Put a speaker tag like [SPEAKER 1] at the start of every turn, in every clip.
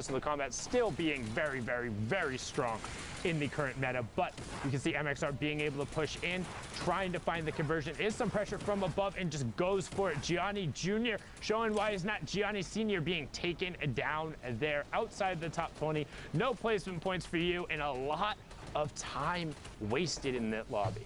[SPEAKER 1] So the combat still being very, very, very strong in the current meta, but you can see MXR being able to push in, trying to find the conversion. Is some pressure from above and just goes for it. Gianni Jr. showing why he's not Gianni Sr. being taken down there outside the top 20. No placement points for you and a lot of time wasted in that lobby.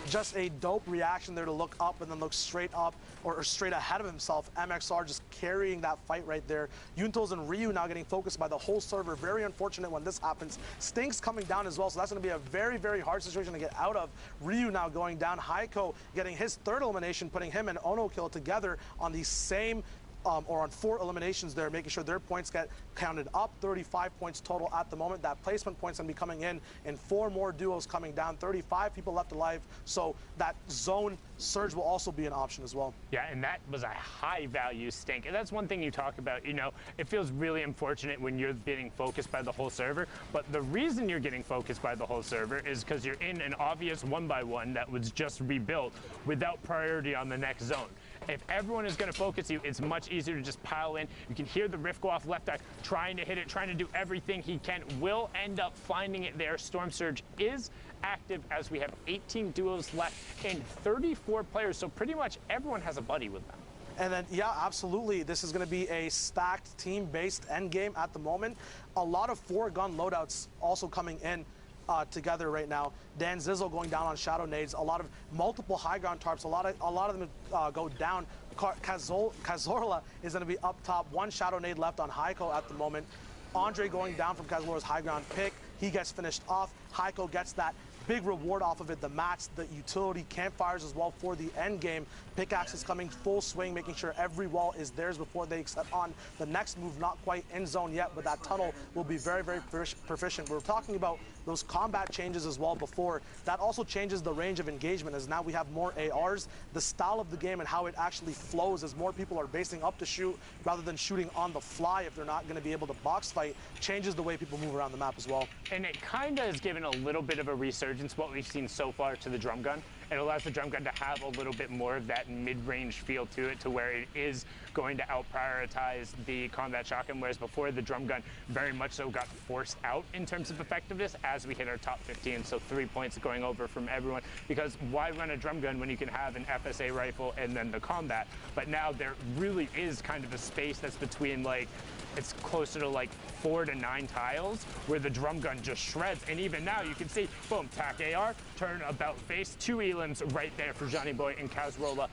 [SPEAKER 2] Just a dope reaction there to look up and then look straight up or straight ahead of himself. MXR just carrying that fight right there. Yuntos and Ryu now getting focused by the whole server. Very unfortunate when this happens. Stinks coming down as well, so that's going to be a very, very hard situation to get out of. Ryu now going down. Heiko getting his third elimination, putting him and Ono Kill together on the same or on 4 eliminations there, making sure their points get counted up. 35 points total at the moment. That placement point's going to be coming in, and 4 more duos coming down. 35 people left alive, so that zone surge will also be an option as well.
[SPEAKER 1] Yeah, and that was a high-value stink. And that's one thing you talk about, you know, it feels really unfortunate when you're getting focused by the whole server, but the reason you're getting focused by the whole server is because you're in an obvious 1-by-1 that was just rebuilt without priority on the next zone. If everyone is going to focus you, it's much easier to just pile in. You can hear the Rift go off left eye, trying to hit it, trying to do everything he can. Will end up finding it there. Storm Surge is active as we have 18 duos left and 34 players, so pretty much everyone has a buddy with them.
[SPEAKER 2] And then, yeah, absolutely. This is going to be a stacked team-based endgame at the moment. A lot of 4-gun loadouts also coming in together right now. Dan Zizzle going down on Shadow Nades. A lot of multiple high ground tarps. A lot of them go down. Cazorla is going to be up top. 1 Shadow Nade left on Heiko at the moment. Andre going down from Cazorla's high ground pick. He gets finished off. Heiko gets that big reward off of it, the mats, the utility campfires as well for the end game. Pickaxe is coming full swing, making sure every wall is theirs before they set on the next move. Not quite in zone yet, but that tunnel will be very, very proficient. We're talking about those combat changes as well before. That also changes the range of engagement, as now we have more ARs. The style of the game and how it actually flows as more people are basing up to shoot rather than shooting on the fly if they're not going to be able to box fight, changes the way people move around the map as well.
[SPEAKER 1] And it kind of has given a little bit of a resurgence what we've seen so far to the drum gun. It allows the drum gun to have a little bit more of that mid-range feel to it, to where it is going to out-prioritize the combat shotgun, whereas before the drum gun very much so got forced out in terms of effectiveness as we hit our top 15, so 3 points going over from everyone, because why run a drum gun when you can have an FSA rifle and then the combat? But now there really is kind of a space that's between, like, it's closer to like 4 to 9 tiles where the drum gun just shreds. And even now you can see, boom, tack AR, turn about face, 2 elims right there for Johnny Boy and Cazorla.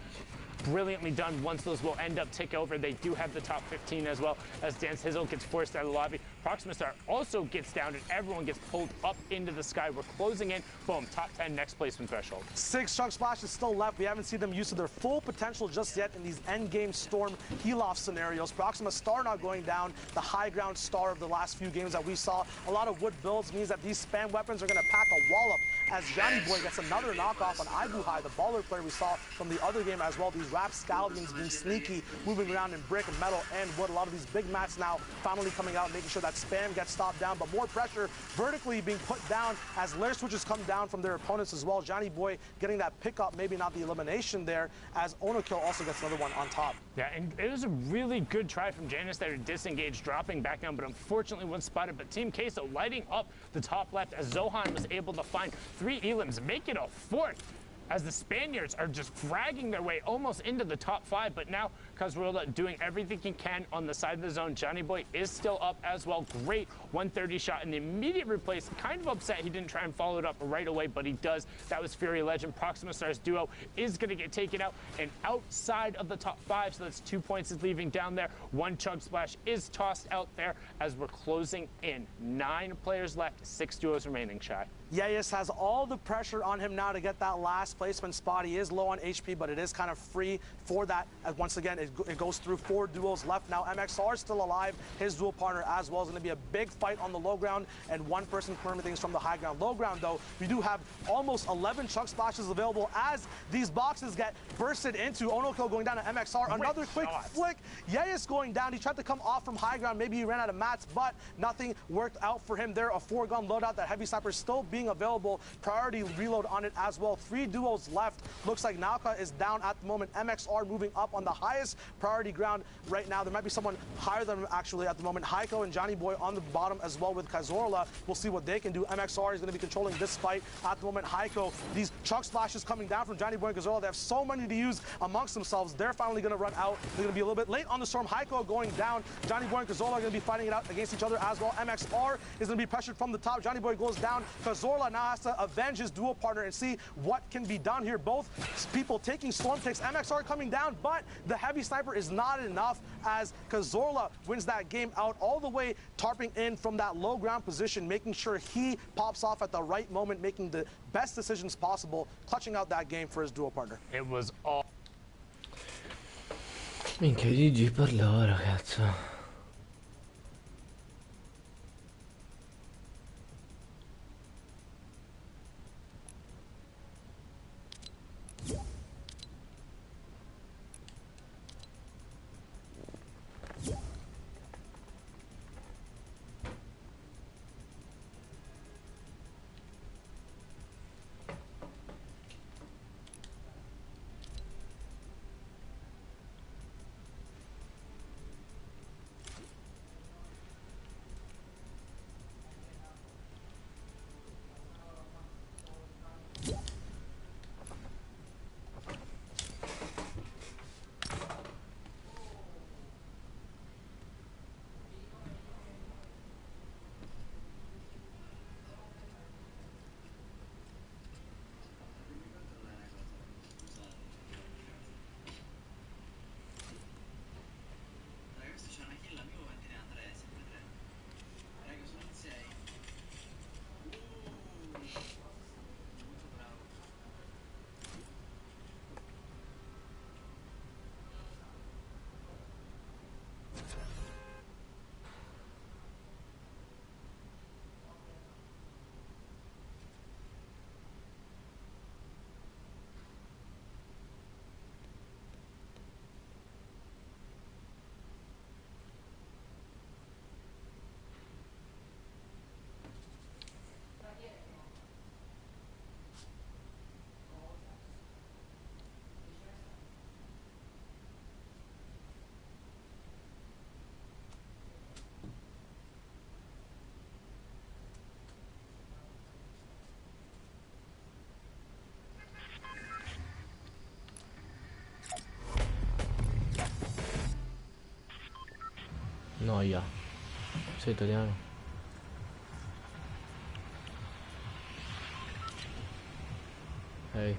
[SPEAKER 1] Brilliantly done. Once those will end up tick over, they do have the top 15 as well, as Dan Hizzle gets forced out of the lobby. Proxima Star also gets down and everyone gets pulled up into the sky. We're closing in. Boom, top 10 next placement threshold.
[SPEAKER 2] 6 chunk splashes still left. We haven't seen them use to their full potential just yet in these end game storm heal-off scenarios. Proxima Star not going down, the high ground star of the last few games that we saw. A lot of wood builds means that these spam weapons are going to pack a wallop, as Johnny Boy gets another knockoff on Ibuhai, the baller player we saw from the other game as well. These Rap Scallions being sneaky, moving around in brick and metal and wood. A lot of these big mats now finally coming out, making sure that spam gets stopped down, but more pressure vertically being put down as lair switches come down from their opponents as well. Johnny Boy getting that pickup, maybe not the elimination there, as Ono Kill also gets another one on top.
[SPEAKER 1] Yeah, and it was a really good try from Janus there to disengage, dropping back down, but unfortunately wasn't spotted. But Team Queso lighting up the top left as Zohan was able to find 3 elims, make it a 4th, as the Spaniards are just dragging their way almost into the top 5. But now Cazorla doing everything he can on the side of the zone. Johnny Boy is still up as well. Great 130 shot in the immediate replace. Kind of upset he didn't try and follow it up right away, but he does. That was Fury Legend. Proxima Stars duo is going to get taken out and outside of the top 5, so that's 2 points is leaving down there. 1 chug splash is tossed out there as we're closing in. 9 players left, 6 duos remaining, Shy.
[SPEAKER 2] Yayas has all the pressure on him now to get that last placement spot. He is low on HP, but it is kind of free for that. Once again, it goes through 4 duos left now. MXR still alive. His dual partner as well is going to be a big fight on the low ground, and 1 person confirming things from the high ground. Low ground, though, we do have almost 11 chunk splashes available as these boxes get bursted into. Ono Kill going down to MXR. Another quick flick. Yayas going down. He tried to come off from high ground. Maybe he ran out of mats, but nothing worked out for him there. A 4-gun loadout. That heavy sniper still being available. Priority reload on it as well. 3 duos duos left. Looks like Nauka is down at the moment. MXR moving up on the highest priority ground right now. There might be someone higher than him actually at the moment. Heiko and Johnny Boy on the bottom as well with Kazorla. We'll see what they can do. MXR is going to be controlling this fight at the moment. Heiko, these chunk splashes coming down from Johnny Boy and Kazorla. They have so many to use amongst themselves. They're finally going to run out. They're going to be a little bit late on the storm. Heiko going down. Johnny Boy and Kazorla are going to be fighting it out against each other as well. MXR is going to be pressured from the top. Johnny Boy goes down. Kazorla now has to avenge his dual partner and see what can be done here. Both people taking storm takes. MXR coming down, but the heavy sniper is not enough as Kazorla wins that game out all the way, tarping in from that low ground position, making sure he pops off at the right moment, making the best decisions possible, clutching out that game for his dual partner.
[SPEAKER 1] It was all.
[SPEAKER 3] Minchia, GG per loro, cazzo. Noia. Sei italiano? Ehi.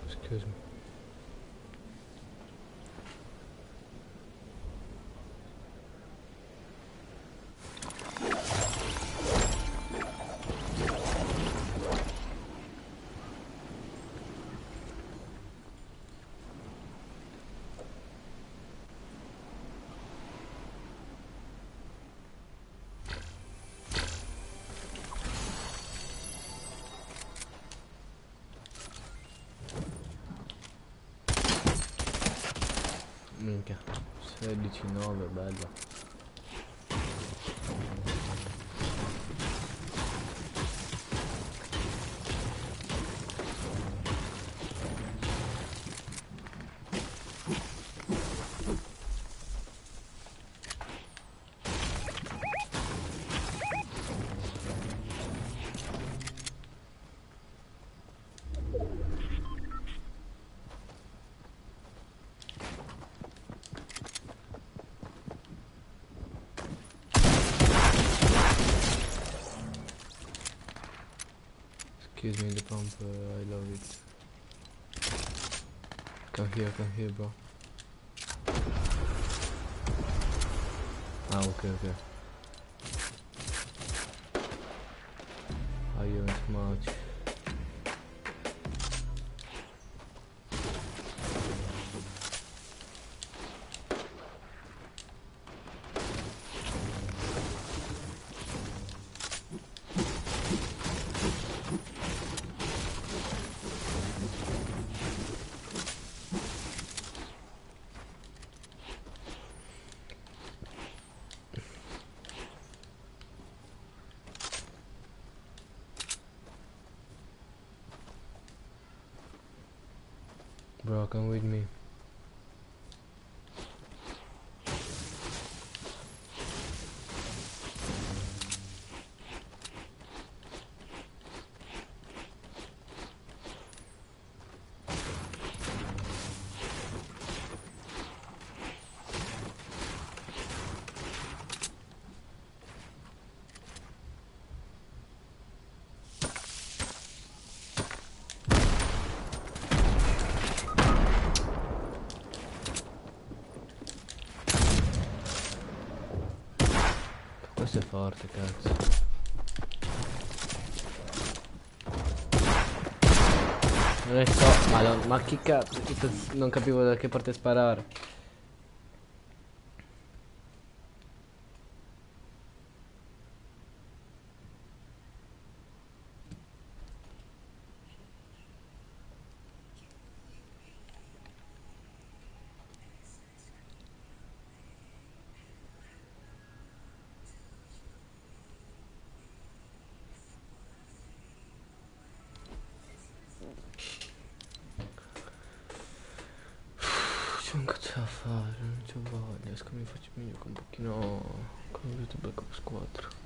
[SPEAKER 3] Excuse me. Minchia, 16-9, bella. Excuse me, the pump, I love it. Come here, bro. Ah, okay. I don't much. Bro, come with me. Questo è forte, cazzo. Non ne so, ma che cazzo, non capivo da che parte sparare. C'è un cazzo da fare, non c'ho voglia, esco mi faccio meglio con un pochino con YouTube Black Ops 4.